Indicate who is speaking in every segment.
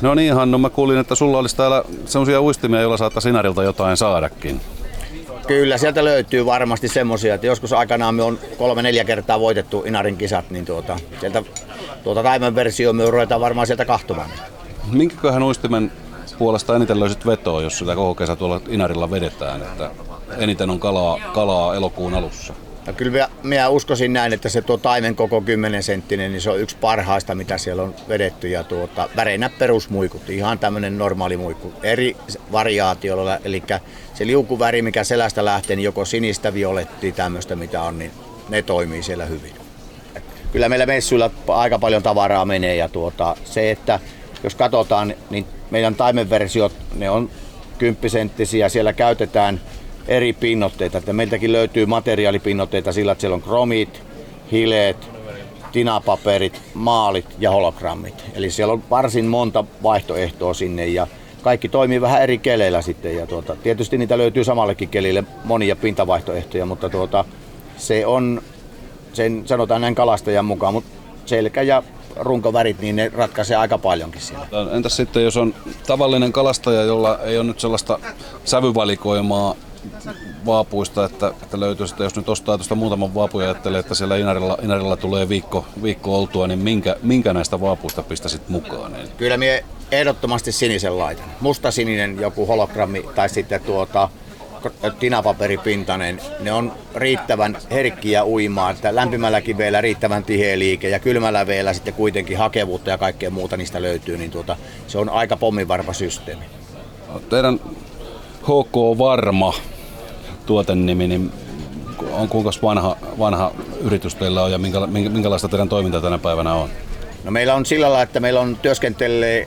Speaker 1: No niin Hannu, mä kuulin, että sulla olisi täällä semmosia uistimia, joilla saattaisi Inarilta jotain saadakin.
Speaker 2: Kyllä, sieltä löytyy varmasti semmosia, että joskus aikanaan me on 3-4 kertaa voitettu Inarin kisat, niin sieltä Taimen versio me ruvetaan varmaan sieltä kahtomaan.
Speaker 1: Minkäköhän uistimen puolesta eniten löysit vetoa, jos sitä koko kesä tuolla Inarilla vedetään, että eniten on kalaa elokuun alussa?
Speaker 2: Ja kyllä minä uskoisin näin, että se Taimen koko 10 senttinen, niin se on yksi parhaista, mitä siellä on vedetty. Ja väreinä perusmuikut, ihan tämmöinen normaali muikku. Eri variaatioilla, eli se liukuväri, mikä selästä lähtee, niin joko sinistä, violettia, tämmöistä mitä on, niin ne toimii siellä hyvin. Kyllä meillä messuilla aika paljon tavaraa menee ja se, että jos katsotaan, niin meidän Taimen versiot, ne on 10-senttisiä, siellä käytetään eri pinnotteita, että meiltäkin löytyy materiaalipinnoitteita sillä, että siellä on kromit, hileet, tinapaperit, maalit ja hologrammit. Eli siellä on varsin monta vaihtoehtoa sinne ja kaikki toimii vähän eri keleillä sitten. Ja tietysti niitä löytyy samallekin kelille monia pintavaihtoehtoja, mutta se on, sen sanotaan näin kalastajan mukaan, mutta selkä ja runkovärit, niin ne ratkaisee aika paljonkin siellä.
Speaker 1: Entäs sitten, jos on tavallinen kalastaja, jolla ei ole nyt sellaista sävyvalikoimaa vaapuista, että löytyy sitten, jos nyt ostaa tuosta muutaman vaapun ja ajattelee, että siellä Inarilla tulee viikko oltua, niin minkä näistä vaapuista pistäisit mukaan?
Speaker 2: Kyllä minä ehdottomasti sinisen laitan. Musta-sininen joku hologrammi tai sitten tinapaperipintainen, ne on riittävän herkkiä uimaan, että lämpimälläkin veellä riittävän tiheä liike ja kylmällä veellä sitten kuitenkin hakevuutta ja kaikkea muuta niistä löytyy, niin se on aika pomminvarma systeemi.
Speaker 1: Teidän HK Varma tuotennimi, niin on kuinka vanha yritys teillä on ja minkälaista teidän toimintaa tänä päivänä on?
Speaker 2: No meillä on sillä lailla, että meillä on työskentelee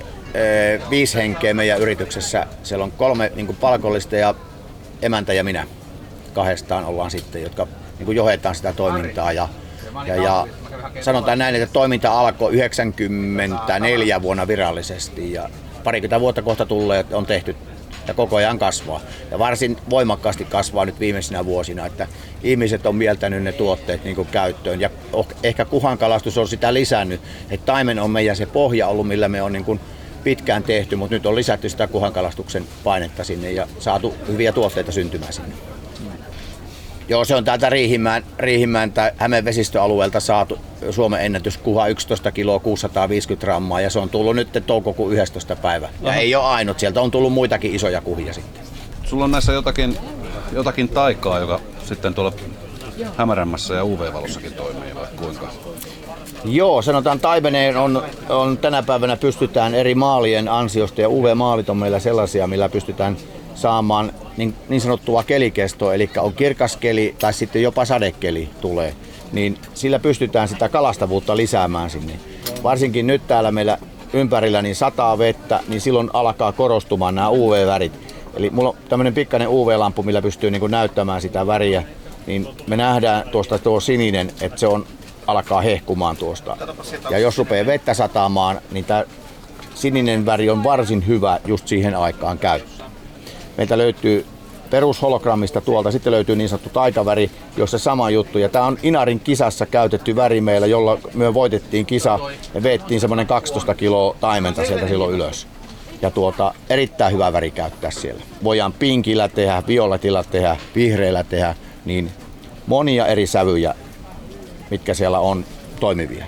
Speaker 2: 5 henkeä meidän yrityksessä. Siellä on 3 palkollista ja emäntä ja minä. 2 ollaan sitten, jotka johdetaan sitä toimintaa. Ja sanotaan näin, että toiminta alkoi 94 vuonna virallisesti ja parikymmentä vuotta kohta tulee, on tehty ja koko ajan kasvaa. Ja varsin voimakkaasti kasvaa nyt viimeisinä vuosina, että ihmiset on mieltänyt ne tuotteet käyttöön. Ja ehkä kuhankalastus on sitä lisännyt. Että taimen on meidän se pohja ollut, millä me on pitkään tehty, mutta nyt on lisätty sitä kuhankalastuksen painetta sinne ja saatu hyviä tuotteita syntymään sinne. Joo, se on täältä Riihimäen tai Hämeen vesistöalueelta saatu Suomen ennätys kuha 11 kiloa 650 grammaa ja se on tullut nyt toukokuun 11. päivä. Ja ei ole ainut, sieltä on tullut muitakin isoja kuhia sitten.
Speaker 1: Sulla on näissä jotakin taikaa, joka sitten tuolla hämärämmässä ja UV-valossakin toimii vai kuinka?
Speaker 2: Joo, sanotaan taimeneen on tänä päivänä pystytään eri maalien ansiosta ja UV-maalit on meillä sellaisia, millä pystytään saamaan niin sanottua kelikestoa, eli on kirkas keli tai sitten jopa sadekeli tulee, niin sillä pystytään sitä kalastavuutta lisäämään sinne. Varsinkin nyt täällä meillä ympärillä niin sataa vettä, niin silloin alkaa korostumaan nämä UV-värit. Eli mulla on tämmöinen pikkainen UV-lampu, millä pystyy näyttämään sitä väriä, niin me nähdään tuosta tuo sininen, että se alkaa hehkumaan tuosta. Ja jos rupeaa vettä sataamaan, niin tämä sininen väri on varsin hyvä just siihen aikaan käyttää. Meiltä löytyy perushologrammista tuolta, sitten löytyy niin sanottu taikaväri, jossa sama juttu. Ja tämä on Inarin kisassa käytetty väri meillä, jolla me voitettiin kisa ja veettiin semmoinen 12 kiloa taimenta sieltä silloin ylös. Ja erittäin hyvä väri käyttää siellä. Voidaan pinkillä tehdä, violetilla tehdä, vihreillä tehdä, niin monia eri sävyjä, mitkä siellä on toimivia.